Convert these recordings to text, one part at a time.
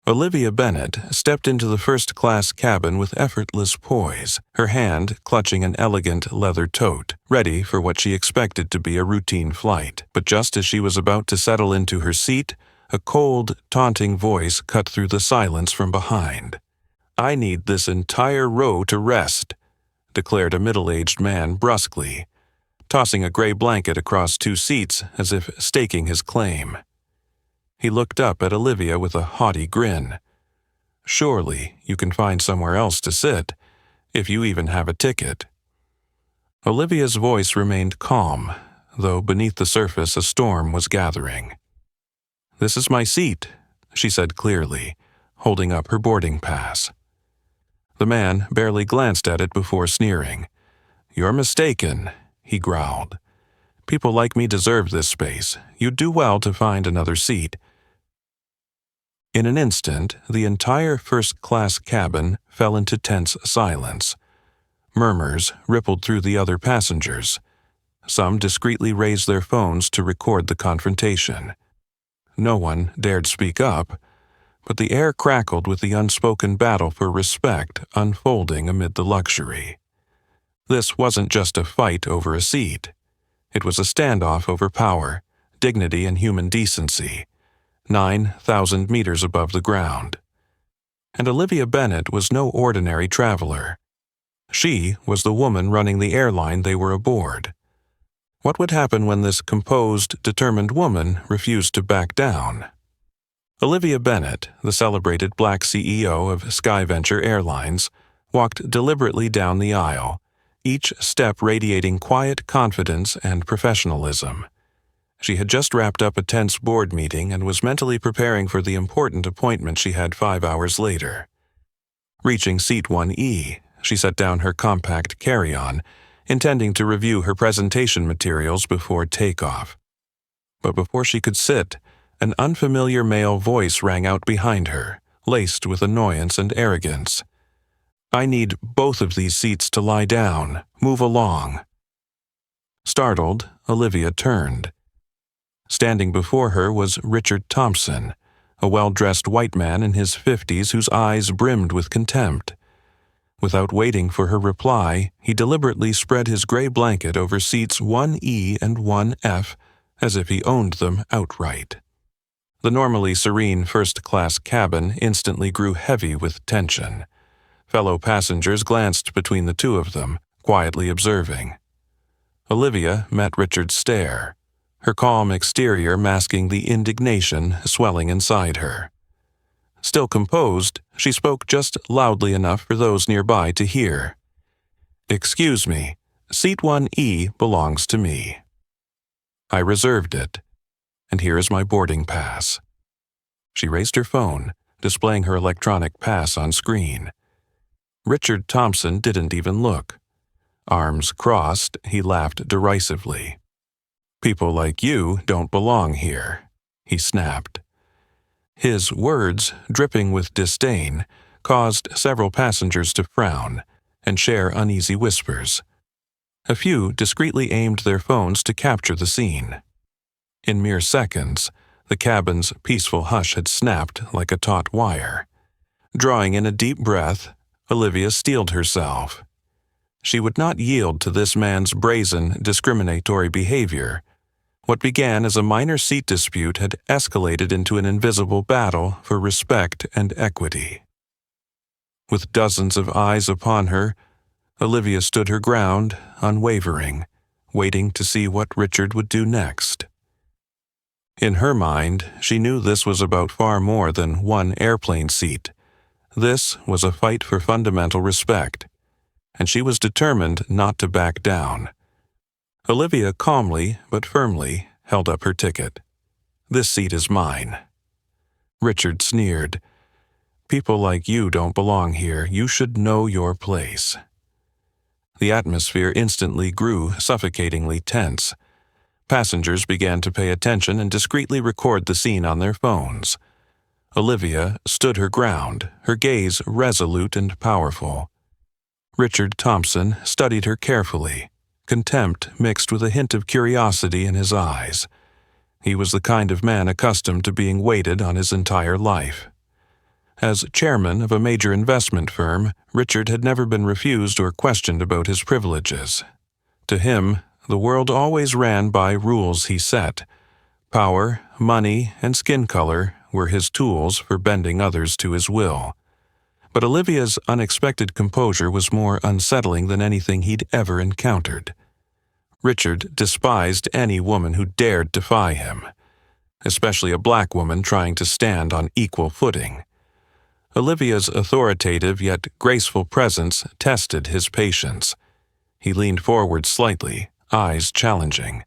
Olivia Bennett stepped into the first-class cabin with effortless poise, her hand clutching an elegant leather tote, ready for what she expected to be a routine flight. But just as she was about to settle into her seat, a cold, taunting voice cut through the silence from behind. "I need this entire row to rest," declared a middle-aged man brusquely, tossing a gray blanket across two seats as if staking his claim. He looked up at Olivia with a haughty grin. "Surely you can find somewhere else to sit, if you even have a ticket." Olivia's voice remained calm, though beneath the surface a storm was gathering. "This is my seat," she said clearly, holding up her boarding pass. The man barely glanced at it before sneering. "You're mistaken," he growled. "People like me deserve this space. You'd do well to find another seat." In an instant, the entire first-class cabin fell into tense silence. Murmurs rippled through the other passengers. Some discreetly raised their phones to record the confrontation. No one dared speak up, but the air crackled with the unspoken battle for respect unfolding amid the luxury. This wasn't just a fight over a seat. It was a standoff over power, dignity, and human decency, 9,000 meters above the ground. And Olivia Bennett was no ordinary traveler. She was the woman running the airline they were aboard. What would happen when this composed, determined woman refused to back down? Olivia Bennett, the celebrated black CEO of SkyVenture Airlines, walked deliberately down the aisle, each step radiating quiet confidence and professionalism. She had just wrapped up a tense board meeting and was mentally preparing for the important appointment she had 5 hours later. Reaching seat 1E, she set down her compact carry-on, intending to review her presentation materials before takeoff. But before she could sit, an unfamiliar male voice rang out behind her, laced with annoyance and arrogance. "I need both of these seats to lie down. Move along." Startled, Olivia turned. Standing before her was Richard Thompson, a well-dressed white man in his 50s whose eyes brimmed with contempt. Without waiting for her reply, he deliberately spread his gray blanket over seats 1E and 1F as if he owned them outright. The normally serene first-class cabin instantly grew heavy with tension. Fellow passengers glanced between the two of them, quietly observing. Olivia met Richard's stare, her calm exterior masking the indignation swelling inside her. Still composed, she spoke just loudly enough for those nearby to hear. "Excuse me, seat 1E belongs to me. I reserved it, and here is my boarding pass." She raised her phone, displaying her electronic pass on screen. Richard Thompson didn't even look. Arms crossed, he laughed derisively. "People like you don't belong here," he snapped. His words, dripping with disdain, caused several passengers to frown and share uneasy whispers. A few discreetly aimed their phones to capture the scene. In mere seconds, the cabin's peaceful hush had snapped like a taut wire. Drawing in a deep breath, Olivia steeled herself. She would not yield to this man's brazen, discriminatory behavior. What began as a minor seat dispute had escalated into an invisible battle for respect and equity. With dozens of eyes upon her, Olivia stood her ground, unwavering, waiting to see what Richard would do next. In her mind, she knew this was about far more than one airplane seat. This was a fight for fundamental respect, and she was determined not to back down. Olivia calmly but firmly held up her ticket. "This seat is mine." Richard sneered. "People like you don't belong here. You should know your place." The atmosphere instantly grew suffocatingly tense. Passengers began to pay attention and discreetly record the scene on their phones. Olivia stood her ground, her gaze resolute and powerful. Richard Thompson studied her carefully, contempt mixed with a hint of curiosity in his eyes. He was the kind of man accustomed to being waited on his entire life. As chairman of a major investment firm, Richard had never been refused or questioned about his privileges. To him, the world always ran by rules he set. Power, money, and skin color were his tools for bending others to his will. But Olivia's unexpected composure was more unsettling than anything he'd ever encountered. Richard despised any woman who dared defy him, especially a black woman trying to stand on equal footing. Olivia's authoritative yet graceful presence tested his patience. He leaned forward slightly, eyes challenging.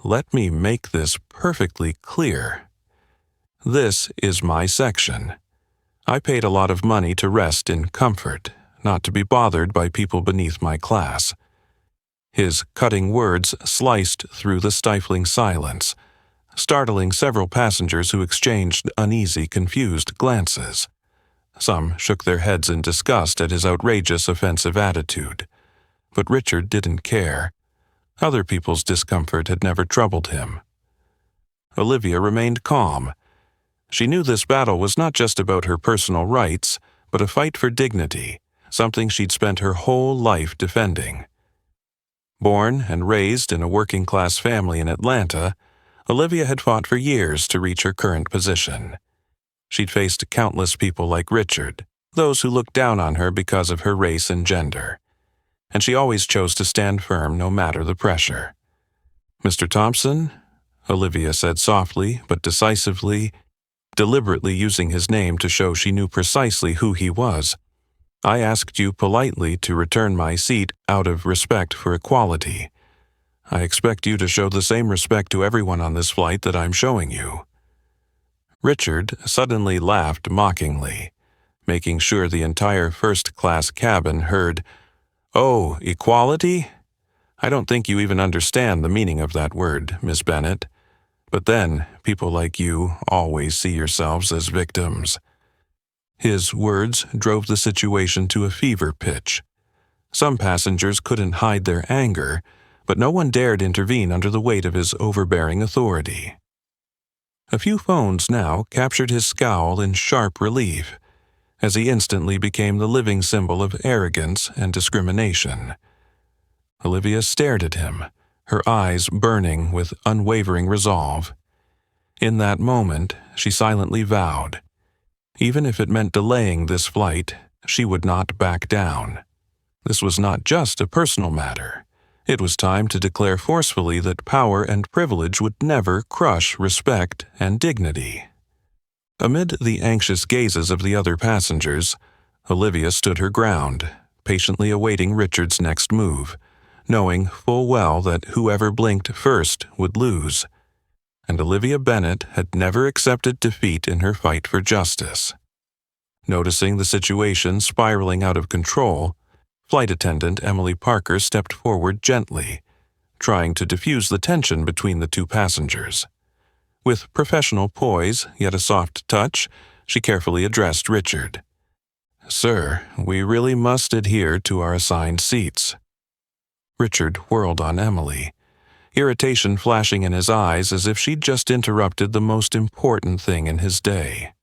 "Let me make this perfectly clear. This is my section. I paid a lot of money to rest in comfort, not to be bothered by people beneath my class." His cutting words sliced through the stifling silence, startling several passengers who exchanged uneasy, confused glances. Some shook their heads in disgust at his outrageous, offensive attitude. But Richard didn't care. Other people's discomfort had never troubled him. Olivia remained calm. She knew this battle was not just about her personal rights, but a fight for dignity, something she'd spent her whole life defending. Born and raised in a working-class family in Atlanta, Olivia had fought for years to reach her current position. She'd faced countless people like Richard, those who looked down on her because of her race and gender. And she always chose to stand firm no matter the pressure. "Mr. Thompson," Olivia said softly but decisively, deliberately using his name to show she knew precisely who he was, "I asked you politely to return my seat out of respect for equality. I expect you to show the same respect to everyone on this flight that I'm showing you." Richard suddenly laughed mockingly, making sure the entire first-class cabin heard, "Oh, equality? I don't think you even understand the meaning of that word, Miss Bennett. But then, people like you always see yourselves as victims." His words drove the situation to a fever pitch. Some passengers couldn't hide their anger, but no one dared intervene under the weight of his overbearing authority. A few phones now captured his scowl in sharp relief, as he instantly became the living symbol of arrogance and discrimination. Olivia stared at him, her eyes burning with unwavering resolve. In that moment, she silently vowed, even if it meant delaying this flight, she would not back down. This was not just a personal matter. It was time to declare forcefully that power and privilege would never crush respect and dignity. Amid the anxious gazes of the other passengers, Olivia stood her ground, patiently awaiting Richard's next move, knowing full well that whoever blinked first would lose. And Olivia Bennett had never accepted defeat in her fight for justice. Noticing the situation spiraling out of control, Flight attendant Emily Parker stepped forward gently, trying to diffuse the tension between the two passengers. With professional poise, yet a soft touch, she carefully addressed Richard. "Sir, we really must adhere to our assigned seats." Richard whirled on Emily, irritation flashing in his eyes as if she'd just interrupted the most important thing in his day.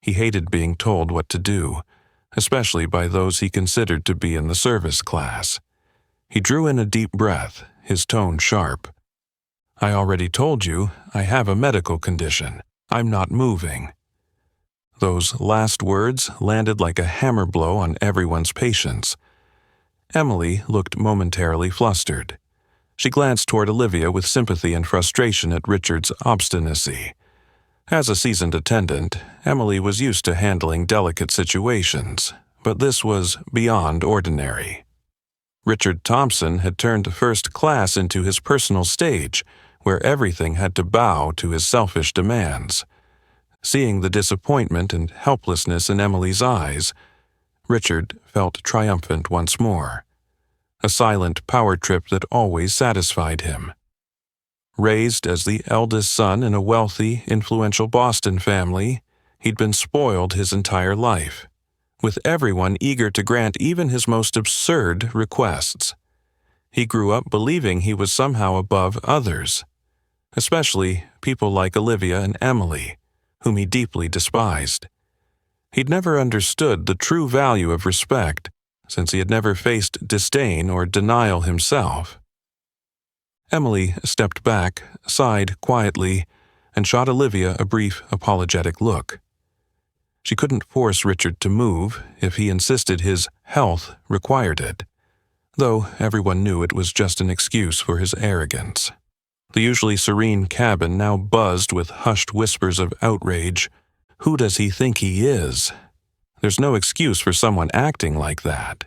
He hated being told what to do, especially by those he considered to be in the service class. He drew in a deep breath, his tone sharp. "I already told you, I have a medical condition. I'm not moving." Those last words landed like a hammer blow on everyone's patience. Emily looked momentarily flustered. She glanced toward Olivia with sympathy and frustration at Richard's obstinacy. As a seasoned attendant, Emily was used to handling delicate situations, but this was beyond ordinary. Richard Thompson had turned first class into his personal stage, where everything had to bow to his selfish demands. Seeing the disappointment and helplessness in Emily's eyes, Richard felt triumphant once more. A silent power trip that always satisfied him. Raised as the eldest son in a wealthy, influential Boston family, he'd been spoiled his entire life, with everyone eager to grant even his most absurd requests. He grew up believing he was somehow above others, especially people like Olivia and Emily, whom he deeply despised. He'd never understood the true value of respect, since he had never faced disdain or denial himself. Emily stepped back, sighed quietly, and shot Olivia a brief, apologetic look. She couldn't force Richard to move if he insisted his health required it, though everyone knew it was just an excuse for his arrogance. The usually serene cabin now buzzed with hushed whispers of outrage. Who does he think he is? There's no excuse for someone acting like that.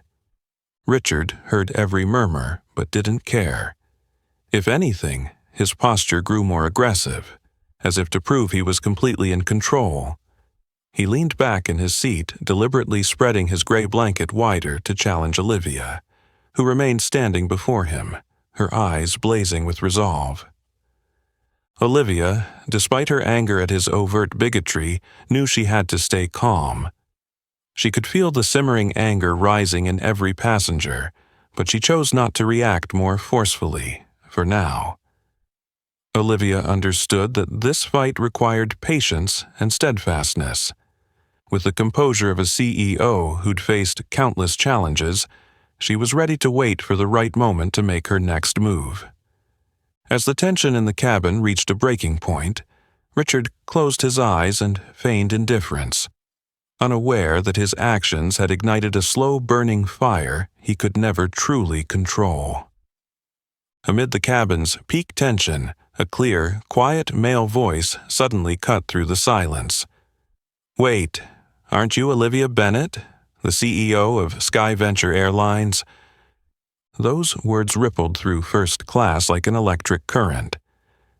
Richard heard every murmur, but didn't care. If anything, his posture grew more aggressive, as if to prove he was completely in control. He leaned back in his seat, deliberately spreading his gray blanket wider to challenge Olivia, who remained standing before him, her eyes blazing with resolve. Olivia, despite her anger at his overt bigotry, knew she had to stay calm. She could feel the simmering anger rising in every passenger, but she chose not to react more forcefully, for now. Olivia understood that this fight required patience and steadfastness. With the composure of a CEO who'd faced countless challenges, she was ready to wait for the right moment to make her next move. As the tension in the cabin reached a breaking point, Richard closed his eyes and feigned indifference, unaware that his actions had ignited a slow-burning fire he could never truly control. Amid the cabin's peak tension, a clear, quiet male voice suddenly cut through the silence. "Wait, aren't you Olivia Bennett, the CEO of SkyVenture Airlines?" Those words rippled through first class like an electric current.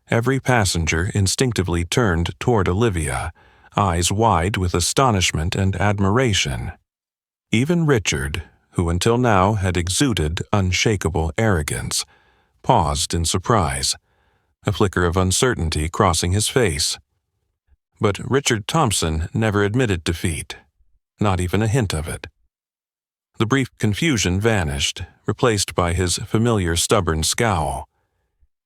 Every passenger instinctively turned toward Olivia, eyes wide with astonishment and admiration. Even Richard, who until now had exuded unshakable arrogance, paused in surprise, a flicker of uncertainty crossing his face. But Richard Thompson never admitted defeat, not even a hint of it. The brief confusion vanished, replaced by his familiar stubborn scowl.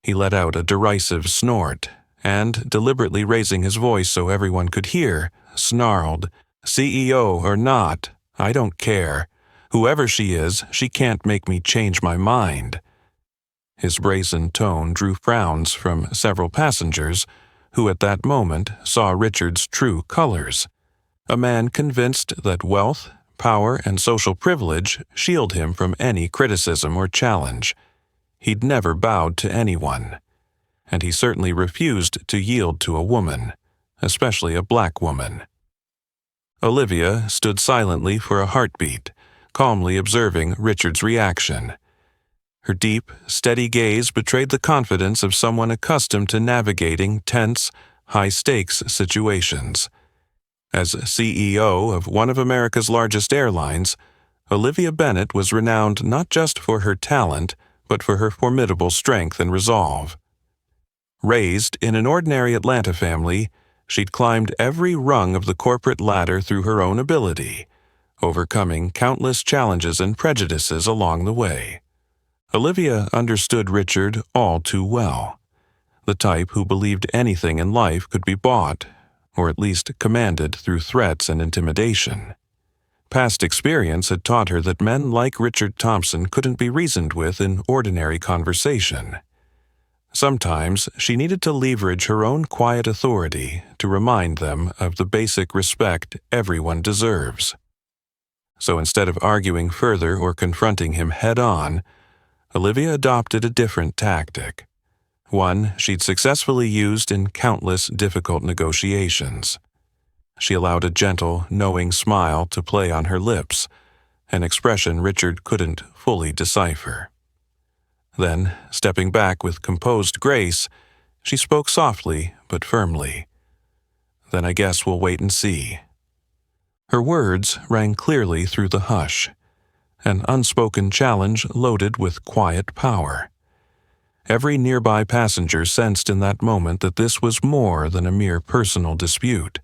He let out a derisive snort, and, deliberately raising his voice so everyone could hear, snarled, "CEO or not, I don't care. Whoever she is, she can't make me change my mind." His brazen tone drew frowns from several passengers, who at that moment saw Richard's true colors. A man convinced that wealth, power, and social privilege shield him from any criticism or challenge. He'd never bowed to anyone, and he certainly refused to yield to a woman, especially a black woman. Olivia stood silently for a heartbeat, calmly observing Richard's reaction. Her deep, steady gaze betrayed the confidence of someone accustomed to navigating tense, high-stakes situations. As CEO of one of America's largest airlines, Olivia Bennett was renowned not just for her talent, but for her formidable strength and resolve. Raised in an ordinary Atlanta family, she'd climbed every rung of the corporate ladder through her own ability, overcoming countless challenges and prejudices along the way. Olivia understood Richard all too well, the type who believed anything in life could be bought, or at least commanded through threats and intimidation. Past experience had taught her that men like Richard Thompson couldn't be reasoned with in ordinary conversation. Sometimes she needed to leverage her own quiet authority to remind them of the basic respect everyone deserves. So instead of arguing further or confronting him head-on, Olivia adopted a different tactic, one she'd successfully used in countless difficult negotiations. She allowed a gentle, knowing smile to play on her lips, an expression Richard couldn't fully decipher. Then, stepping back with composed grace, she spoke softly but firmly. "Then I guess we'll wait and see." Her words rang clearly through the hush, an unspoken challenge loaded with quiet power. Every nearby passenger sensed in that moment that this was more than a mere personal dispute.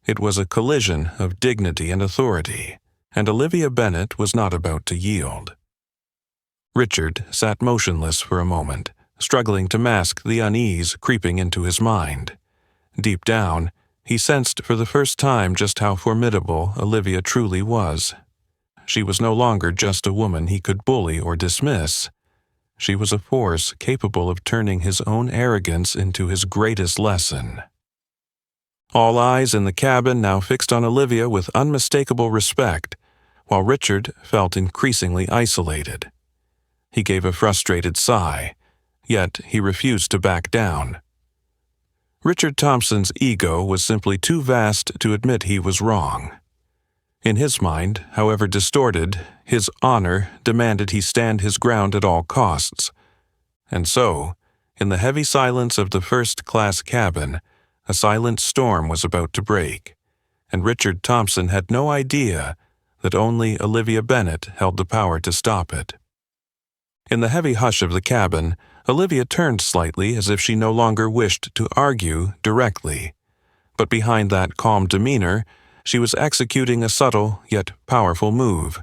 It was a collision of dignity and authority, and Olivia Bennett was not about to yield. Richard sat motionless for a moment, struggling to mask the unease creeping into his mind. Deep down, he sensed for the first time just how formidable Olivia truly was. She was no longer just a woman he could bully or dismiss. She was a force capable of turning his own arrogance into his greatest lesson. All eyes in the cabin now fixed on Olivia with unmistakable respect, while Richard felt increasingly isolated. He gave a frustrated sigh, yet he refused to back down. Richard Thompson's ego was simply too vast to admit he was wrong. In his mind, however distorted, his honor demanded he stand his ground at all costs. And so, in the heavy silence of the first-class cabin, a silent storm was about to break, and Richard Thompson had no idea that only Olivia Bennett held the power to stop it. In the heavy hush of the cabin, Olivia turned slightly as if she no longer wished to argue directly. But behind that calm demeanor, she was executing a subtle yet powerful move,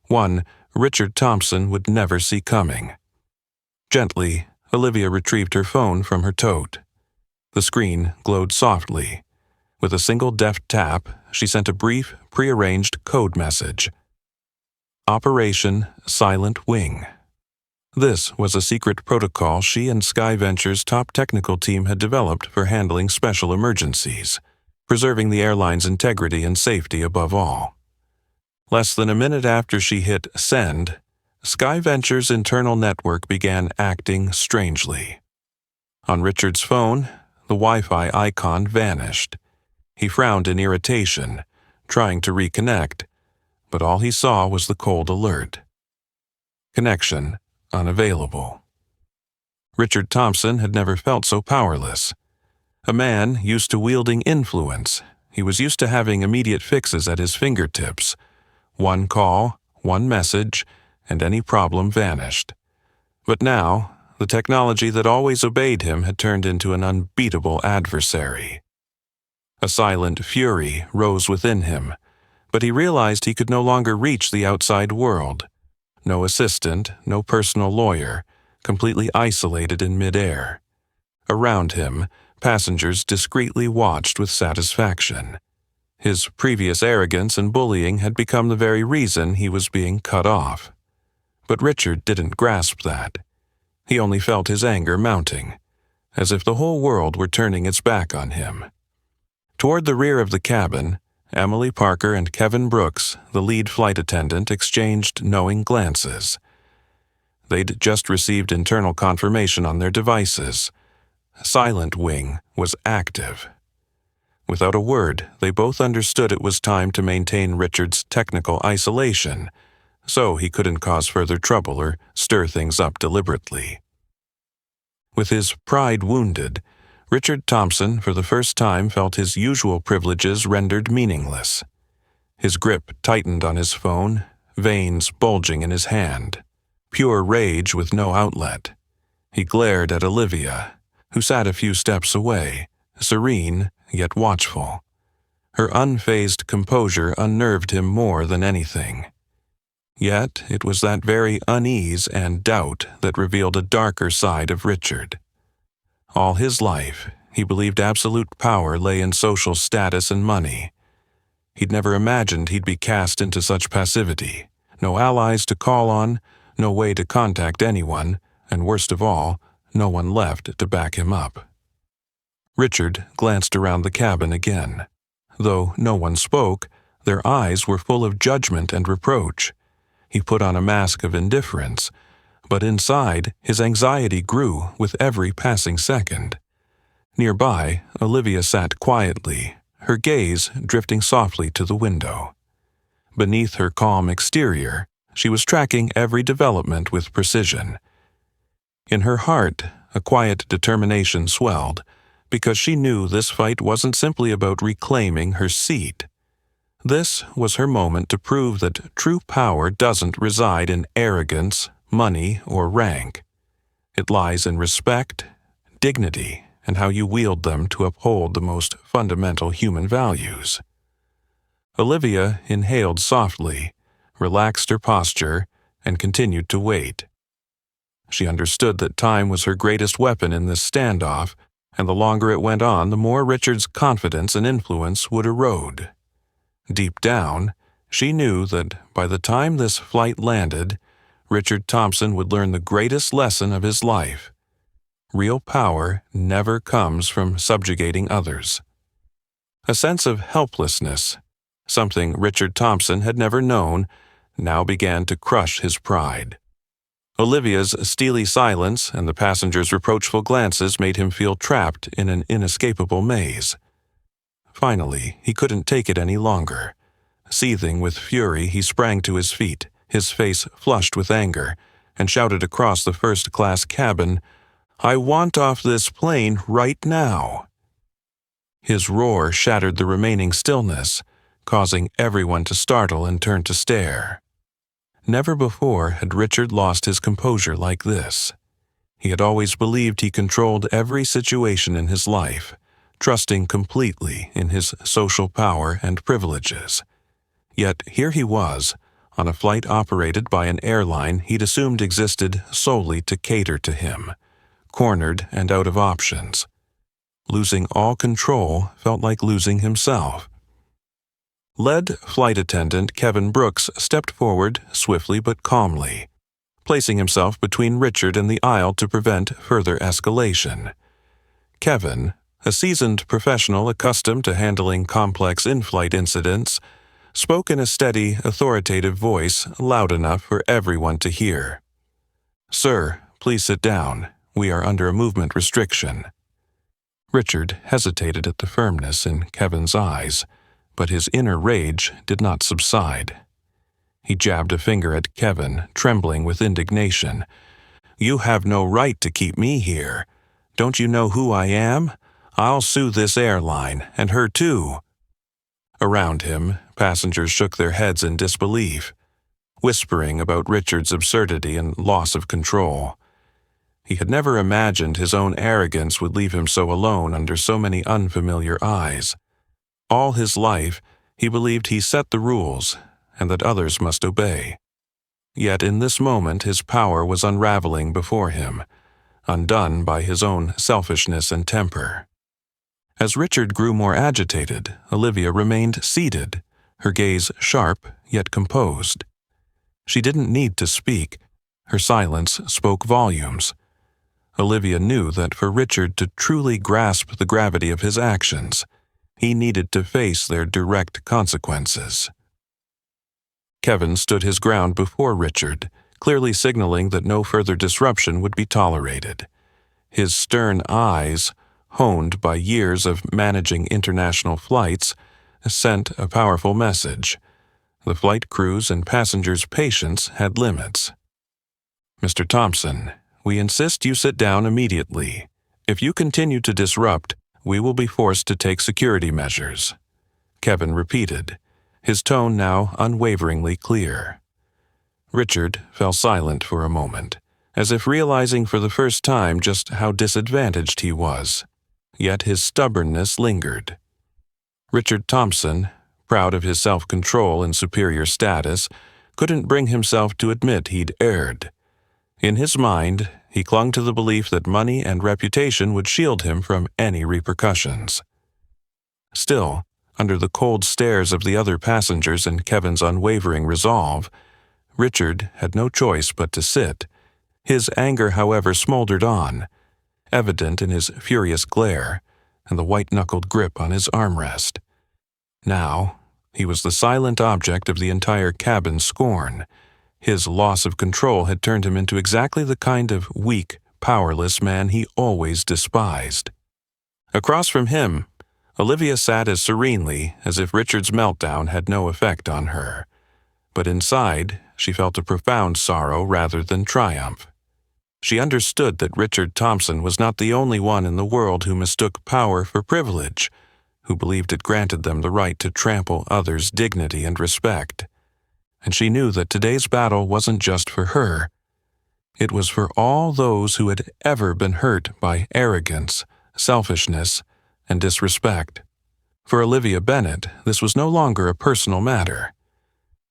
one Richard Thompson would never see coming. Gently, Olivia retrieved her phone from her tote. The screen glowed softly. With a single deft tap, she sent a brief, prearranged code message. Operation Silent Wing. This was a secret protocol she and SkyVenture's top technical team had developed for handling special emergencies, preserving the airline's integrity and safety above all. Less than a minute after she hit send, SkyVenture's internal network began acting strangely. On Richard's phone, the Wi-Fi icon vanished. He frowned in irritation, trying to reconnect, but all he saw was the cold alert. Connection unavailable. Richard Thompson had never felt so powerless. A man used to wielding influence, he was used to having immediate fixes at his fingertips. One call, one message, and any problem vanished. But now, the technology that always obeyed him had turned into an unbeatable adversary. A silent fury rose within him, but he realized he could no longer reach the outside world. No assistant, no personal lawyer, completely isolated in midair. Around him, passengers discreetly watched with satisfaction. His previous arrogance and bullying had become the very reason he was being cut off. But Richard didn't grasp that. He only felt his anger mounting, as if the whole world were turning its back on him. Toward the rear of the cabin, Emily Parker and Kevin Brooks, the lead flight attendant, exchanged knowing glances. They'd just received internal confirmation on their devices. Silent Wing was active. Without a word, they both understood it was time to maintain Richard's technical isolation, so he couldn't cause further trouble or stir things up deliberately. With his pride wounded, Richard Thompson for the first time felt his usual privileges rendered meaningless. His grip tightened on his phone, veins bulging in his hand. Pure rage with no outlet. He glared at Olivia, who sat a few steps away, serene yet watchful. Her unfazed composure unnerved him more than anything. Yet it was that very unease and doubt that revealed a darker side of Richard. All his life, he believed absolute power lay in social status and money. He'd never imagined he'd be cast into such passivity. No allies to call on, no way to contact anyone, and worst of all, no one left to back him up. Richard glanced around the cabin again. Though no one spoke, their eyes were full of judgment and reproach. He put on a mask of indifference, but inside, his anxiety grew with every passing second. Nearby, Olivia sat quietly, her gaze drifting softly to the window. Beneath her calm exterior, she was tracking every development with precision. In her heart, a quiet determination swelled, because she knew this fight wasn't simply about reclaiming her seat. This was her moment to prove that true power doesn't reside in arrogance, money, or rank. It lies in respect, dignity, and how you wield them to uphold the most fundamental human values. Olivia inhaled softly, relaxed her posture, and continued to wait. She understood that time was her greatest weapon in this standoff, and the longer it went on, the more Richard's confidence and influence would erode. Deep down, she knew that by the time this flight landed, Richard Thompson would learn the greatest lesson of his life. Real power never comes from subjugating others. A sense of helplessness, something Richard Thompson had never known, now began to crush his pride. Olivia's steely silence and the passengers' reproachful glances made him feel trapped in an inescapable maze. Finally, he couldn't take it any longer. Seething with fury, he sprang to his feet, his face flushed with anger, and shouted across the first-class cabin, "I want off this plane right now." His roar shattered the remaining stillness, causing everyone to startle and turn to stare. Never before had Richard lost his composure like this. He had always believed he controlled every situation in his life, trusting completely in his social power and privileges. Yet here he was, on a flight operated by an airline he'd assumed existed solely to cater to him, cornered and out of options. Losing all control felt like losing himself. Lead flight attendant Kevin Brooks stepped forward swiftly but calmly, placing himself between Richard and the aisle to prevent further escalation. Kevin, a seasoned professional accustomed to handling complex in-flight incidents, spoke in a steady, authoritative voice loud enough for everyone to hear. "Sir, please sit down. We are under a movement restriction." Richard hesitated at the firmness in Kevin's eyes, but his inner rage did not subside. He jabbed a finger at Kevin, trembling with indignation. "You have no right to keep me here. Don't you know who I am? I'll sue this airline, and her too." Around him, passengers shook their heads in disbelief, whispering about Richard's absurdity and loss of control. He had never imagined his own arrogance would leave him so alone under so many unfamiliar eyes. All his life, he believed he set the rules, and that others must obey. Yet in this moment his power was unraveling before him, undone by his own selfishness and temper. As Richard grew more agitated, Olivia remained seated, her gaze sharp yet composed. She didn't need to speak. Her silence spoke volumes. Olivia knew that for Richard to truly grasp the gravity of his actions, he needed to face their direct consequences. Kevin stood his ground before Richard, clearly signaling that no further disruption would be tolerated. His stern eyes, honed by years of managing international flights, sent a powerful message. The flight crews and passengers' patience had limits. "Mr. Thompson, we insist you sit down immediately. If you continue to disrupt, we will be forced to take security measures," Kevin repeated, his tone now unwaveringly clear. Richard fell silent for a moment, as if realizing for the first time just how disadvantaged he was. Yet his stubbornness lingered. Richard Thompson, proud of his self-control and superior status, couldn't bring himself to admit he'd erred. In his mind, he clung to the belief that money and reputation would shield him from any repercussions. Still, under the cold stares of the other passengers and Kevin's unwavering resolve, Richard had no choice but to sit. His anger, however, smoldered on, evident in his furious glare and the white-knuckled grip on his armrest. Now, he was the silent object of the entire cabin's scorn. His loss of control had turned him into exactly the kind of weak, powerless man he always despised. Across from him, Olivia sat as serenely as if Richard's meltdown had no effect on her. But inside, she felt a profound sorrow rather than triumph. She understood that Richard Thompson was not the only one in the world who mistook power for privilege, who believed it granted them the right to trample others' dignity and respect. And she knew that today's battle wasn't just for her. It was for all those who had ever been hurt by arrogance, selfishness, and disrespect. For Olivia Bennett, this was no longer a personal matter.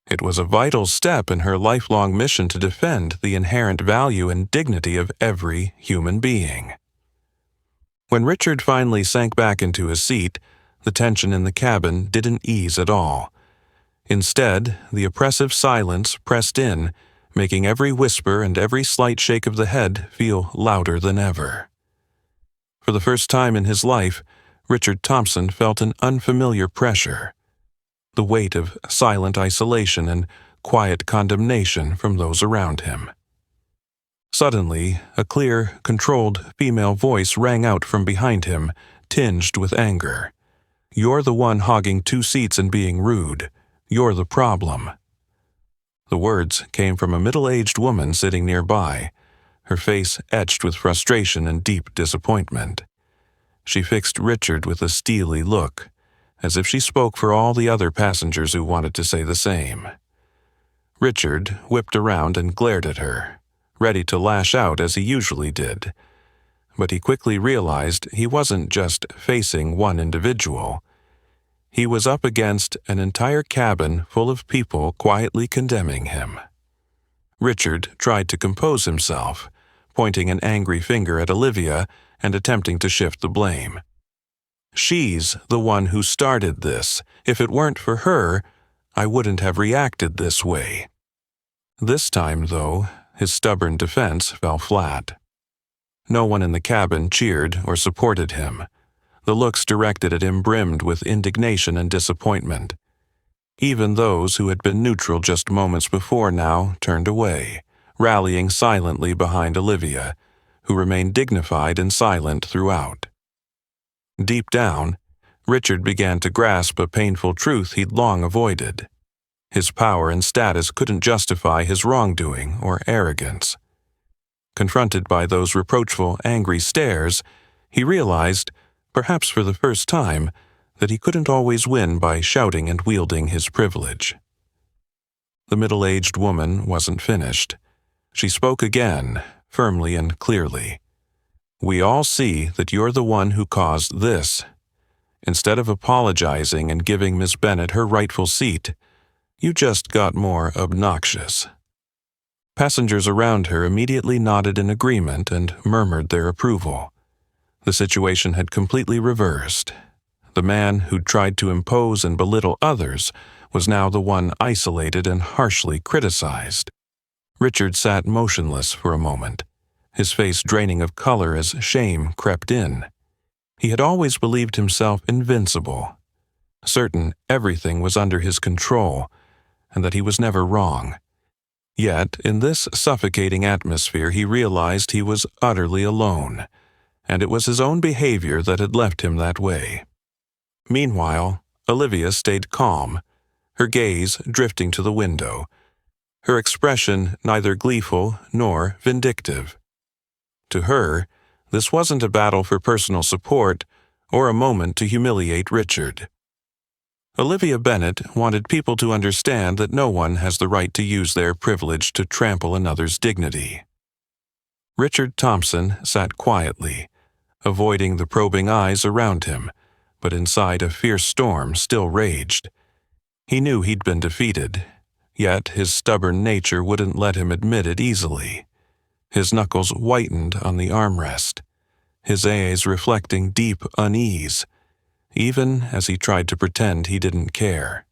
It was a vital step in her lifelong mission to defend the inherent value and dignity of every human being. When Richard finally sank back into his seat, the tension in the cabin didn't ease at all. Instead, the oppressive silence pressed in, making every whisper and every slight shake of the head feel louder than ever. For the first time in his life, Richard Thompson felt an unfamiliar pressure, the weight of silent isolation and quiet condemnation from those around him. Suddenly, a clear, controlled female voice rang out from behind him, tinged with anger. "You're the one hogging 2 seats and being rude. You're the problem." The words came from a middle-aged woman sitting nearby, her face etched with frustration and deep disappointment. She fixed Richard with a steely look, as if she spoke for all the other passengers who wanted to say the same. Richard whipped around and glared at her, ready to lash out as he usually did. But he quickly realized he wasn't just facing one individual. He was up against an entire cabin full of people quietly condemning him. Richard tried to compose himself, pointing an angry finger at Olivia and attempting to shift the blame. "She's the one who started this. If it weren't for her, I wouldn't have reacted this way." This time, though, his stubborn defense fell flat. No one in the cabin cheered or supported him. The looks directed at him brimmed with indignation and disappointment. Even those who had been neutral just moments before now turned away, rallying silently behind Olivia, who remained dignified and silent throughout. Deep down, Richard began to grasp a painful truth he'd long avoided. His power and status couldn't justify his wrongdoing or arrogance. Confronted by those reproachful, angry stares, he realized, perhaps for the first time, that he couldn't always win by shouting and wielding his privilege. The middle-aged woman wasn't finished. She spoke again, firmly and clearly. "We all see that you're the one who caused this. Instead of apologizing and giving Miss Bennett her rightful seat, you just got more obnoxious." Passengers around her immediately nodded in agreement and murmured their approval. The situation had completely reversed. The man who'd tried to impose and belittle others was now the one isolated and harshly criticized. Richard sat motionless for a moment, his face draining of color as shame crept in. He had always believed himself invincible, certain everything was under his control, and that he was never wrong. Yet, in this suffocating atmosphere, he realized he was utterly alone, and it was his own behavior that had left him that way. Meanwhile, Olivia stayed calm, her gaze drifting to the window, her expression neither gleeful nor vindictive. To her, this wasn't a battle for personal support or a moment to humiliate Richard. Olivia Bennett wanted people to understand that no one has the right to use their privilege to trample another's dignity. Richard Thompson sat quietly, avoiding the probing eyes around him, but inside a fierce storm still raged. He knew he'd been defeated, yet his stubborn nature wouldn't let him admit it easily. His knuckles whitened on the armrest, his eyes reflecting deep unease, even as he tried to pretend he didn't care.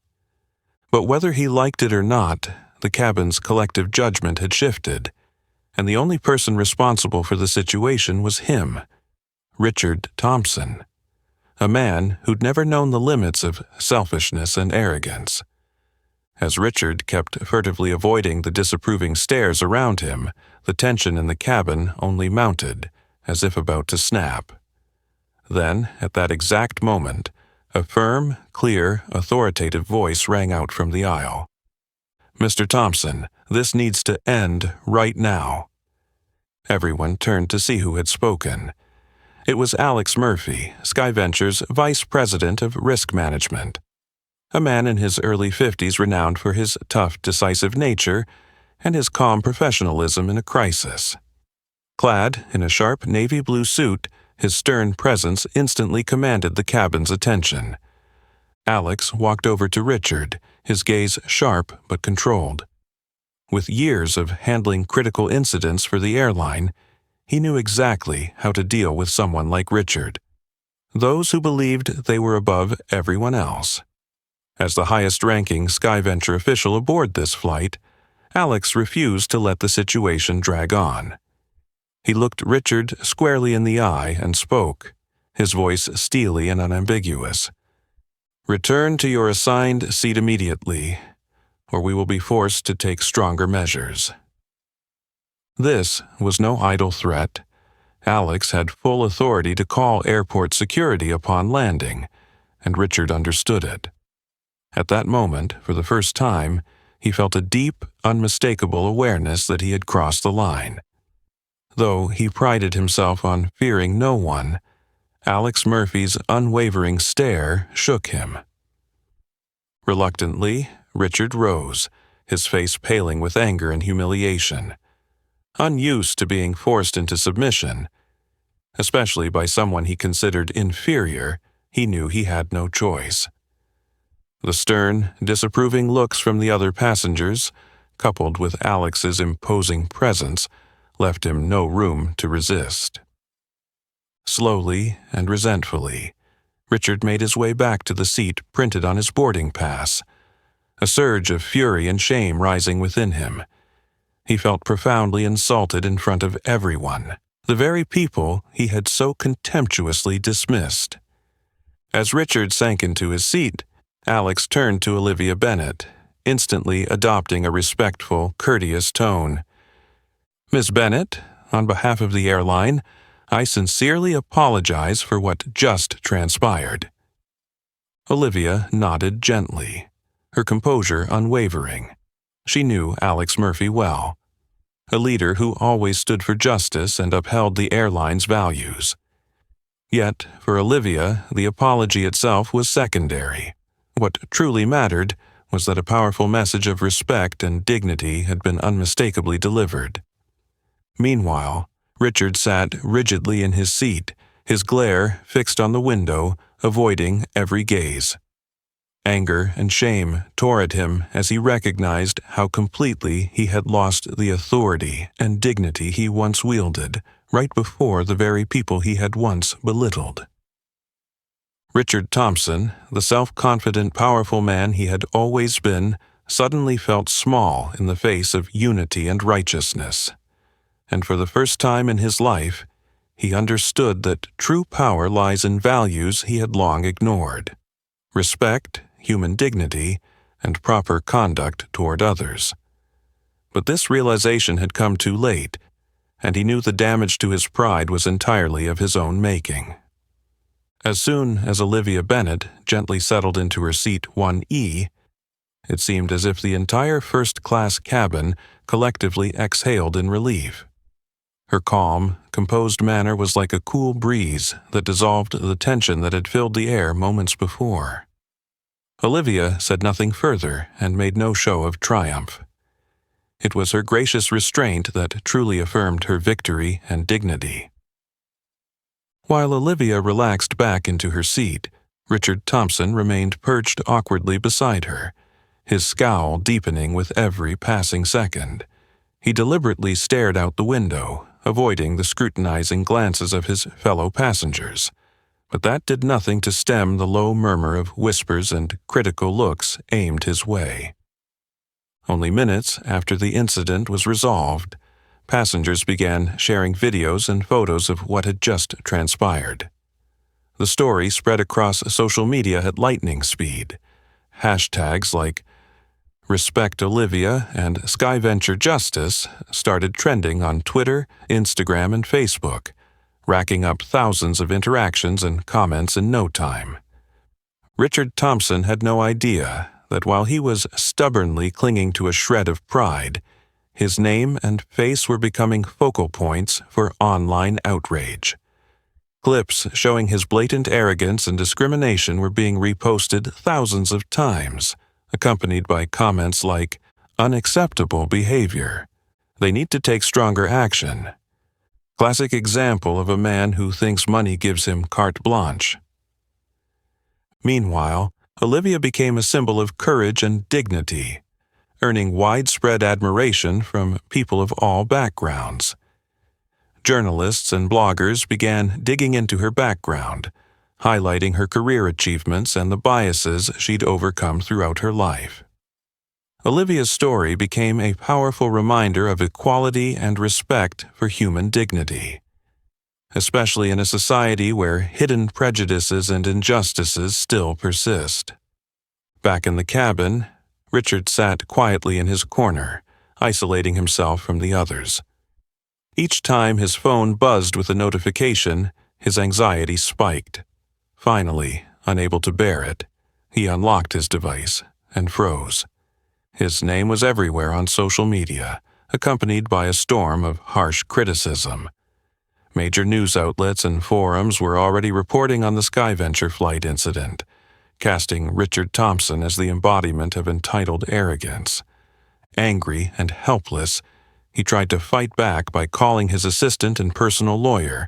But whether he liked it or not, the cabin's collective judgment had shifted, and the only person responsible for the situation was him, Richard Thompson, a man who'd never known the limits of selfishness and arrogance. As Richard kept furtively avoiding the disapproving stares around him, the tension in the cabin only mounted, as if about to snap. Then, at that exact moment, a firm, clear, authoritative voice rang out from the aisle. "Mr. Thompson, this needs to end right now." Everyone turned to see who had spoken. It was Alex Murphy, SkyVenture's Vice President of Risk Management, a man in his early 50s renowned for his tough, decisive nature and his calm professionalism in a crisis. Clad in a sharp navy blue suit, his stern presence instantly commanded the cabin's attention. Alex walked over to Richard, his gaze sharp but controlled. With years of handling critical incidents for the airline, He knew exactly how to deal with someone like Richard. Those who believed they were above everyone else. As the highest-ranking SkyVenture official aboard this flight, Alex refused to let the situation drag on. He looked Richard squarely in the eye and spoke, his voice steely and unambiguous. "Return to your assigned seat immediately, or we will be forced to take stronger measures." This was no idle threat. Alex had full authority to call airport security upon landing, and Richard understood it. At that moment, for the first time, he felt a deep, unmistakable awareness that he had crossed the line. Though he prided himself on fearing no one, Alex Murphy's unwavering stare shook him. Reluctantly, Richard rose, his face paling with anger and humiliation. Unused to being forced into submission, especially by someone he considered inferior, he knew he had no choice. The stern, disapproving looks from the other passengers, coupled with Alex's imposing presence, left him no room to resist. Slowly and resentfully, Richard made his way back to the seat printed on his boarding pass, a surge of fury and shame rising within him. He felt profoundly insulted in front of everyone, the very people he had so contemptuously dismissed. As Richard sank into his seat, Alex turned to Olivia Bennett, instantly adopting a respectful, courteous tone. "Miss Bennett, on behalf of the airline, I sincerely apologize for what just transpired." Olivia nodded gently, her composure unwavering. She knew Alex Murphy well, a leader who always stood for justice and upheld the airline's values. Yet, for Olivia, the apology itself was secondary. What truly mattered was that a powerful message of respect and dignity had been unmistakably delivered. Meanwhile, Richard sat rigidly in his seat, his glare fixed on the window, avoiding every gaze. Anger and shame tore at him as he recognized how completely he had lost the authority and dignity he once wielded, right before the very people he had once belittled. Richard Thompson, the self-confident, powerful man he had always been, suddenly felt small in the face of unity and righteousness. And for the first time in his life, he understood that true power lies in values he had long ignored: respect, human dignity, and proper conduct toward others. But this realization had come too late, and he knew the damage to his pride was entirely of his own making. As soon as Olivia Bennett gently settled into her seat 1E, it seemed as if the entire first-class cabin collectively exhaled in relief. Her calm, composed manner was like a cool breeze that dissolved the tension that had filled the air moments before. Olivia said nothing further and made no show of triumph. It was her gracious restraint that truly affirmed her victory and dignity. While Olivia relaxed back into her seat, Richard Thompson remained perched awkwardly beside her, his scowl deepening with every passing second. He deliberately stared out the window, avoiding the scrutinizing glances of his fellow passengers, but that did nothing to stem the low murmur of whispers and critical looks aimed his way. Only minutes after the incident was resolved, passengers began sharing videos and photos of what had just transpired. The story spread across social media at lightning speed. Hashtags like Respect Olivia and SkyVenture Justice started trending on Twitter, Instagram, and Facebook, racking up thousands of interactions and comments in no time. Richard Thompson had no idea that while he was stubbornly clinging to a shred of pride, his name and face were becoming focal points for online outrage. Clips showing his blatant arrogance and discrimination were being reposted thousands of times, accompanied by comments like, "Unacceptable behavior. They need to take stronger action. Classic example of a man who thinks money gives him carte blanche." Meanwhile, Olivia became a symbol of courage and dignity, earning widespread admiration from people of all backgrounds. Journalists and bloggers began digging into her background, highlighting her career achievements and the biases she'd overcome throughout her life. Olivia's story became a powerful reminder of equality and respect for human dignity, especially in a society where hidden prejudices and injustices still persist. Back in the cabin, Richard sat quietly in his corner, isolating himself from the others. Each time his phone buzzed with a notification, his anxiety spiked. Finally, unable to bear it, he unlocked his device and froze. His name was everywhere on social media, accompanied by a storm of harsh criticism. Major news outlets and forums were already reporting on the SkyVenture flight incident, casting Richard Thompson as the embodiment of entitled arrogance. Angry and helpless, he tried to fight back by calling his assistant and personal lawyer,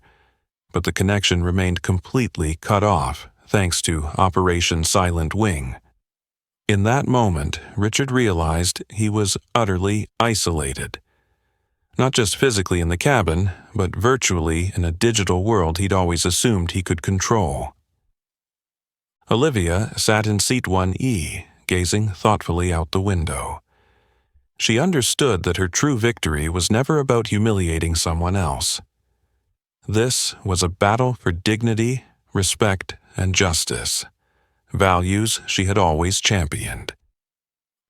but the connection remained completely cut off thanks to Operation Silent Wing. In that moment, Richard realized he was utterly isolated. Not just physically in the cabin, but virtually in a digital world he'd always assumed he could control. Olivia sat in seat 1E, gazing thoughtfully out the window. She understood that her true victory was never about humiliating someone else. This was a battle for dignity, respect, and justice, values she had always championed.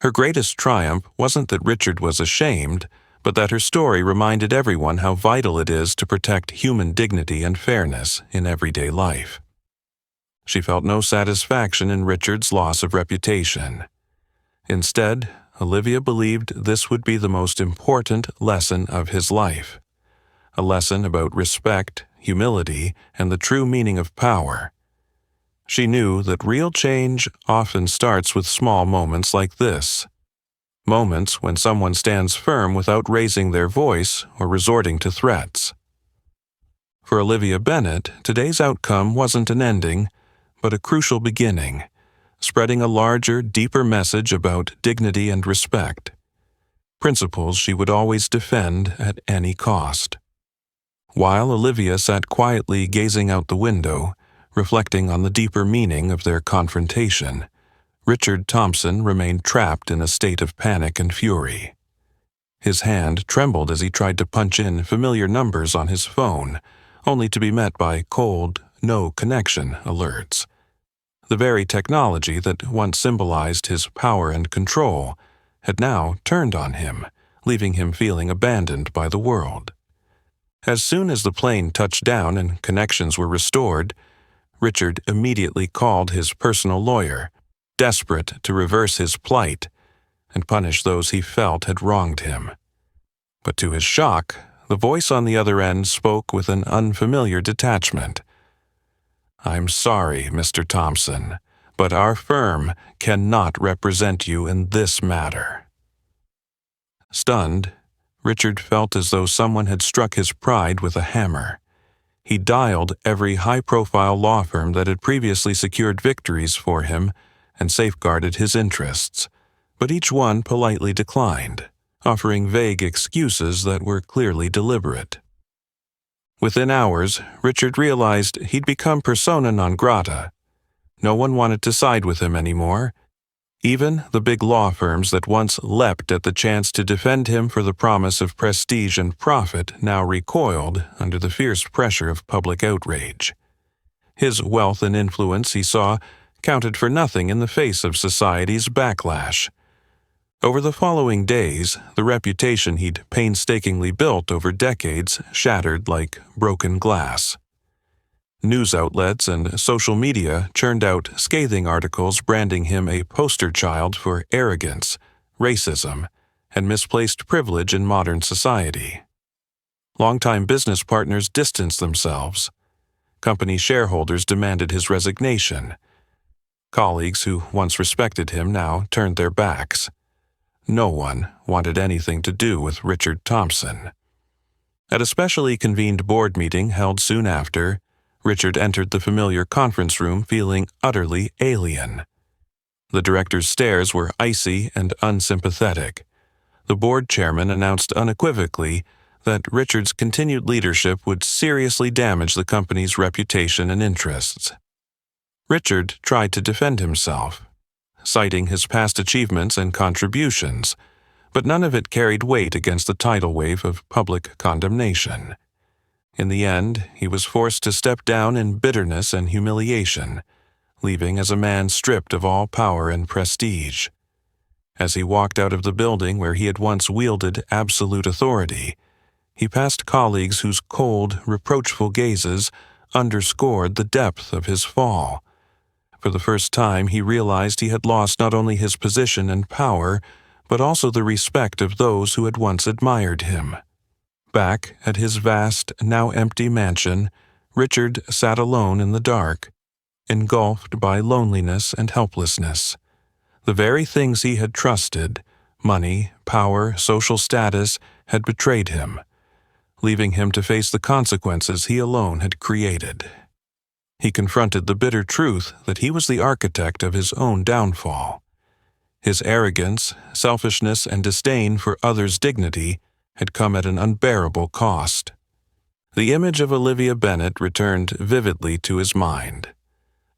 Her greatest triumph wasn't that Richard was ashamed, but that her story reminded everyone how vital it is to protect human dignity and fairness in everyday life. She felt no satisfaction in Richard's loss of reputation. Instead, Olivia believed this would be the most important lesson of his life, a lesson about respect, humility, and the true meaning of power. She knew that real change often starts with small moments like this, moments when someone stands firm without raising their voice or resorting to threats. For Olivia Bennett, today's outcome wasn't an ending, but a crucial beginning, spreading a larger, deeper message about dignity and respect, principles she would always defend at any cost. While Olivia sat quietly gazing out the window, reflecting on the deeper meaning of their confrontation, Richard Thompson remained trapped in a state of panic and fury. His hand trembled as he tried to punch in familiar numbers on his phone, only to be met by cold, no connection alerts. The very technology that once symbolized his power and control had now turned on him, leaving him feeling abandoned by the world. As soon as the plane touched down and connections were restored, Richard immediately called his personal lawyer, desperate to reverse his plight and punish those he felt had wronged him. But to his shock, the voice on the other end spoke with an unfamiliar detachment. "I'm sorry, Mr. Thompson, but our firm cannot represent you in this matter." Stunned, Richard felt as though someone had struck his pride with a hammer. He dialed every high-profile law firm that had previously secured victories for him and safeguarded his interests, but each one politely declined, offering vague excuses that were clearly deliberate. Within hours, Richard realized he'd become persona non grata. No one wanted to side with him anymore. Even the big law firms that once leapt at the chance to defend him for the promise of prestige and profit now recoiled under the fierce pressure of public outrage. His wealth and influence, he saw, counted for nothing in the face of society's backlash. Over the following days, the reputation he'd painstakingly built over decades shattered like broken glass. News outlets and social media churned out scathing articles branding him a poster child for arrogance, racism, and misplaced privilege in modern society. Longtime business partners distanced themselves. Company shareholders demanded his resignation. Colleagues who once respected him now turned their backs. No one wanted anything to do with Richard Thompson. At a specially convened board meeting held soon after, Richard entered the familiar conference room feeling utterly alien. The director's stares were icy and unsympathetic. The board chairman announced unequivocally that Richard's continued leadership would seriously damage the company's reputation and interests. Richard tried to defend himself, citing his past achievements and contributions, but none of it carried weight against the tidal wave of public condemnation. In the end, he was forced to step down in bitterness and humiliation, leaving as a man stripped of all power and prestige. As he walked out of the building where he had once wielded absolute authority, he passed colleagues whose cold, reproachful gazes underscored the depth of his fall. For the first time, he realized he had lost not only his position and power, but also the respect of those who had once admired him. Back at his vast, now empty mansion, Richard sat alone in the dark, engulfed by loneliness and helplessness. The very things he had trusted, money, power, social status, had betrayed him, leaving him to face the consequences he alone had created. He confronted the bitter truth that he was the architect of his own downfall. His arrogance, selfishness, and disdain for others' dignity had come at an unbearable cost. The image of Olivia Bennett returned vividly to his mind.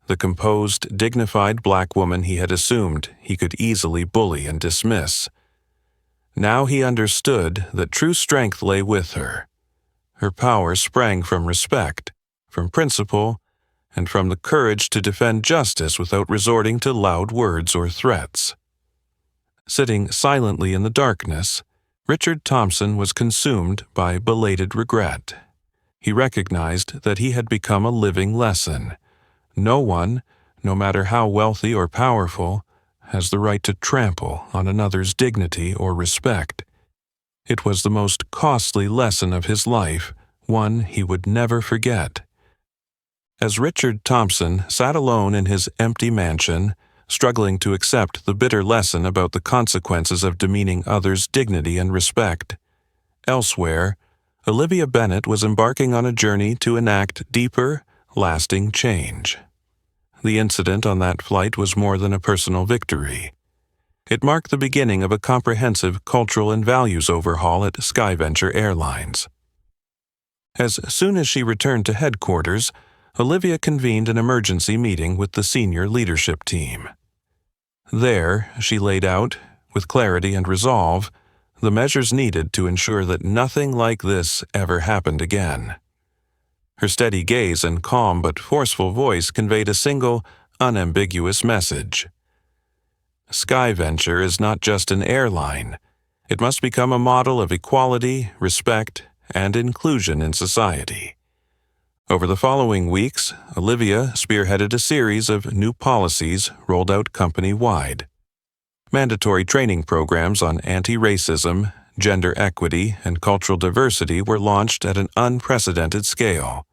The composed, dignified black woman he had assumed he could easily bully and dismiss. Now he understood that true strength lay with her. Her power sprang from respect, from principle, and from the courage to defend justice without resorting to loud words or threats. Sitting silently in the darkness, Richard Thompson was consumed by belated regret. He recognized that he had become a living lesson. No one, no matter how wealthy or powerful, has the right to trample on another's dignity or respect. It was the most costly lesson of his life, one he would never forget. As Richard Thompson sat alone in his empty mansion, struggling to accept the bitter lesson about the consequences of demeaning others' dignity and respect, elsewhere, Olivia Bennett was embarking on a journey to enact deeper, lasting change. The incident on that flight was more than a personal victory. It marked the beginning of a comprehensive cultural and values overhaul at SkyVenture Airlines. As soon as she returned to headquarters, Olivia convened an emergency meeting with the senior leadership team. There, she laid out, with clarity and resolve, the measures needed to ensure that nothing like this ever happened again. Her steady gaze and calm but forceful voice conveyed a single, unambiguous message. SkyVenture is not just an airline. It must become a model of equality, respect, and inclusion in society. Over the following weeks, Olivia spearheaded a series of new policies rolled out company-wide. Mandatory training programs on anti-racism, gender equity, and cultural diversity were launched at an unprecedented scale.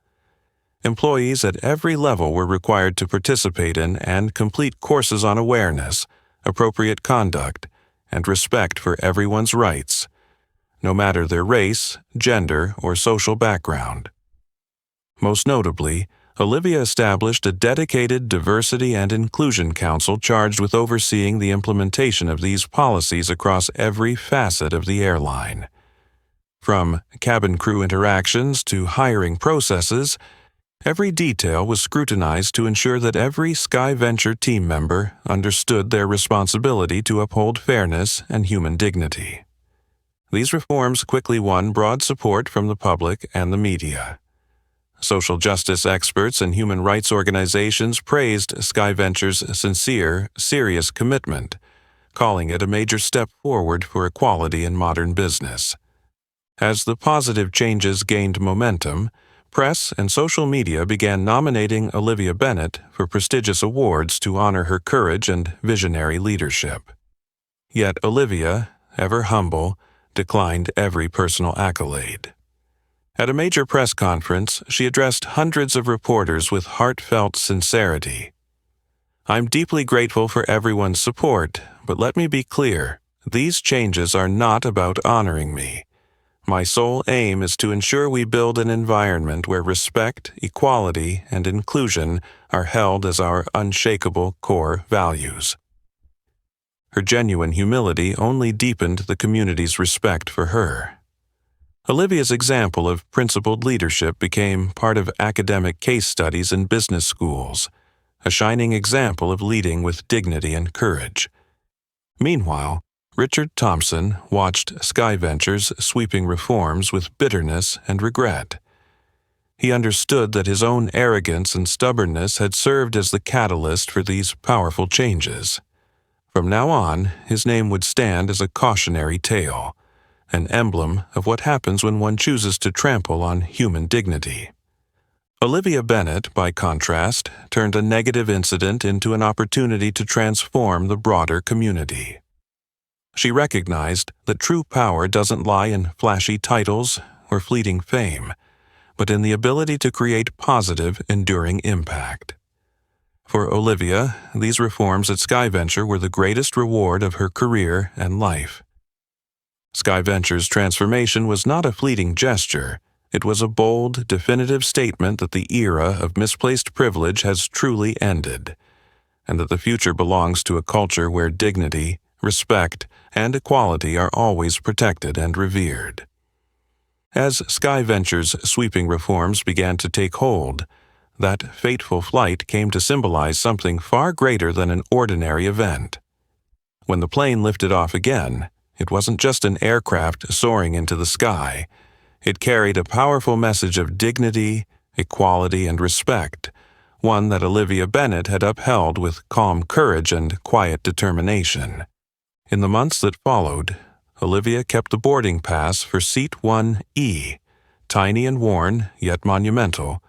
Employees at every level were required to participate in and complete courses on awareness, appropriate conduct, and respect for everyone's rights, no matter their race, gender, or social background. Most notably, Olivia established a dedicated Diversity and Inclusion Council charged with overseeing the implementation of these policies across every facet of the airline. From cabin crew interactions to hiring processes, every detail was scrutinized to ensure that every SkyVenture team member understood their responsibility to uphold fairness and human dignity. These reforms quickly won broad support from the public and the media. Social justice experts and human rights organizations praised SkyVenture's sincere, serious commitment, calling it a major step forward for equality in modern business. As the positive changes gained momentum, press and social media began nominating Olivia Bennett for prestigious awards to honor her courage and visionary leadership. Yet Olivia, ever humble, declined every personal accolade. At a major press conference, she addressed hundreds of reporters with heartfelt sincerity. "I'm deeply grateful for everyone's support, but let me be clear, these changes are not about honoring me. My sole aim is to ensure we build an environment where respect, equality, and inclusion are held as our unshakable core values." Her genuine humility only deepened the community's respect for her. Olivia's example of principled leadership became part of academic case studies in business schools, a shining example of leading with dignity and courage. Meanwhile, Richard Thompson watched SkyVenture's sweeping reforms with bitterness and regret. He understood that his own arrogance and stubbornness had served as the catalyst for these powerful changes. From now on, his name would stand as a cautionary tale, an emblem of what happens when one chooses to trample on human dignity. Olivia Bennett, by contrast, turned a negative incident into an opportunity to transform the broader community. She recognized that true power doesn't lie in flashy titles or fleeting fame, but in the ability to create positive, enduring impact. For Olivia, these reforms at SkyVenture were the greatest reward of her career and life. SkyVenture's transformation was not a fleeting gesture. It was a bold, definitive statement that the era of misplaced privilege has truly ended, and that the future belongs to a culture where dignity, respect, and equality are always protected and revered. As SkyVenture's sweeping reforms began to take hold, that fateful flight came to symbolize something far greater than an ordinary event. When the plane lifted off again, it wasn't just an aircraft soaring into the sky. It carried a powerful message of dignity, equality, and respect, one that Olivia Bennett had upheld with calm courage and quiet determination. In the months that followed, Olivia kept the boarding pass for Seat 1E, tiny and worn, yet monumental,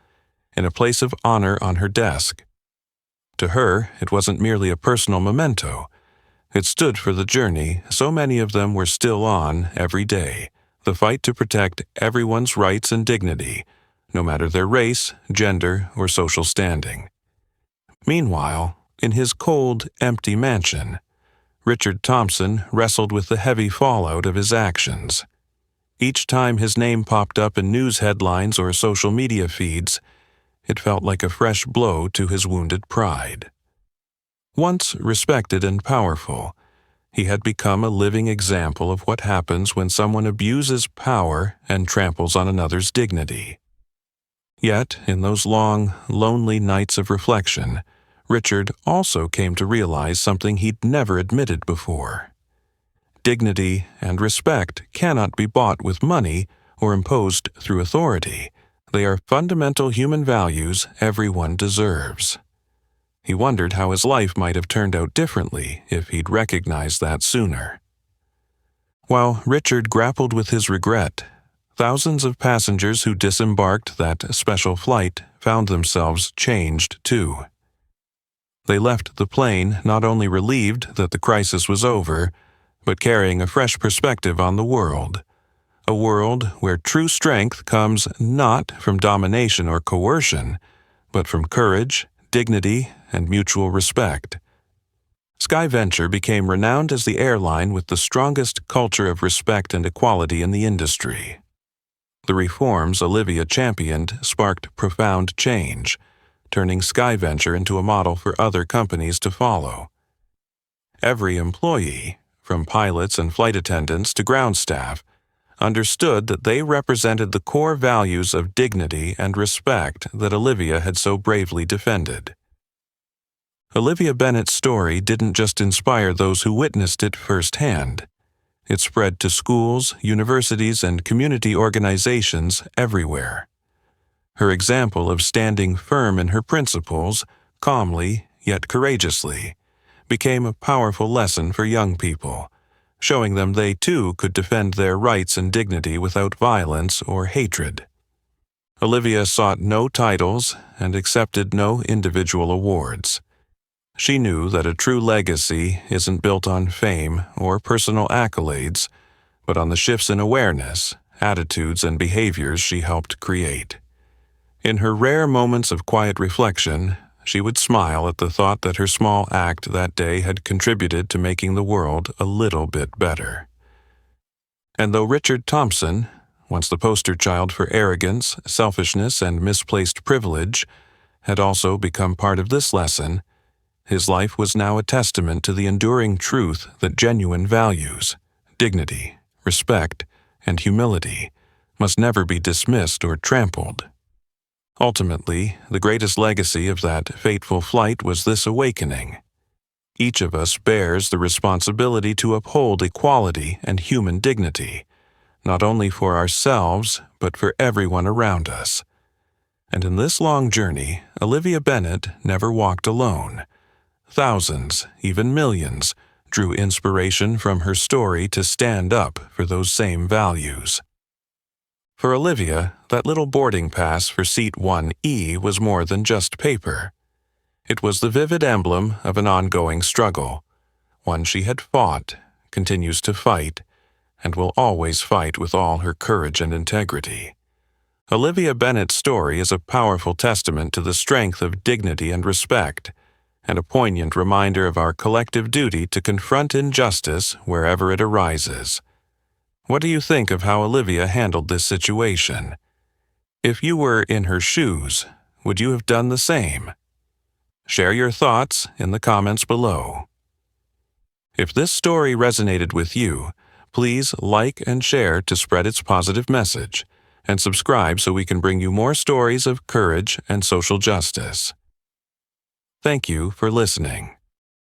in a place of honor on her desk. To her, it wasn't merely a personal memento. It stood for the journey so many of them were still on every day, the fight to protect everyone's rights and dignity, no matter their race, gender, or social standing. Meanwhile, in his cold, empty mansion, Richard Thompson wrestled with the heavy fallout of his actions. Each time his name popped up in news headlines or social media feeds, it felt like a fresh blow to his wounded pride. Once respected and powerful, he had become a living example of what happens when someone abuses power and tramples on another's dignity. Yet, in those long, lonely nights of reflection, Richard also came to realize something he'd never admitted before. Dignity and respect cannot be bought with money or imposed through authority. They are fundamental human values everyone deserves. He wondered how his life might have turned out differently if he'd recognized that sooner. While Richard grappled with his regret, thousands of passengers who disembarked that special flight found themselves changed too. They left the plane not only relieved that the crisis was over, but carrying a fresh perspective on the world. A world where true strength comes not from domination or coercion, but from courage, dignity, and mutual respect. SkyVenture became renowned as the airline with the strongest culture of respect and equality in the industry. The reforms Olivia championed sparked profound change, turning SkyVenture into a model for other companies to follow. Every employee, from pilots and flight attendants to ground staff, understood that they represented the core values of dignity and respect that Olivia had so bravely defended. Olivia Bennett's story didn't just inspire those who witnessed it firsthand. It spread to schools, universities, and community organizations everywhere. Her example of standing firm in her principles, calmly yet courageously, became a powerful lesson for young people, showing them they too could defend their rights and dignity without violence or hatred. Olivia sought no titles and accepted no individual awards. She knew that a true legacy isn't built on fame or personal accolades, but on the shifts in awareness, attitudes, and behaviors she helped create. In her rare moments of quiet reflection, she would smile at the thought that her small act that day had contributed to making the world a little bit better. And though Richard Thompson, once the poster child for arrogance, selfishness, and misplaced privilege, had also become part of this lesson, his life was now a testament to the enduring truth that genuine values, dignity, respect, and humility must never be dismissed or trampled. Ultimately, the greatest legacy of that fateful flight was this awakening. Each of us bears the responsibility to uphold equality and human dignity, not only for ourselves, but for everyone around us. And in this long journey, Olivia Bennett never walked alone. Thousands, even millions, drew inspiration from her story to stand up for those same values. For Olivia, that little boarding pass for seat 1E was more than just paper. It was the vivid emblem of an ongoing struggle, one she had fought, continues to fight, and will always fight with all her courage and integrity. Olivia Bennett's story is a powerful testament to the strength of dignity and respect, and a poignant reminder of our collective duty to confront injustice wherever it arises. What do you think of how Olivia handled this situation? If you were in her shoes, would you have done the same? Share your thoughts in the comments below. If this story resonated with you, please like and share to spread its positive message, and subscribe so we can bring you more stories of courage and social justice. Thank you for listening.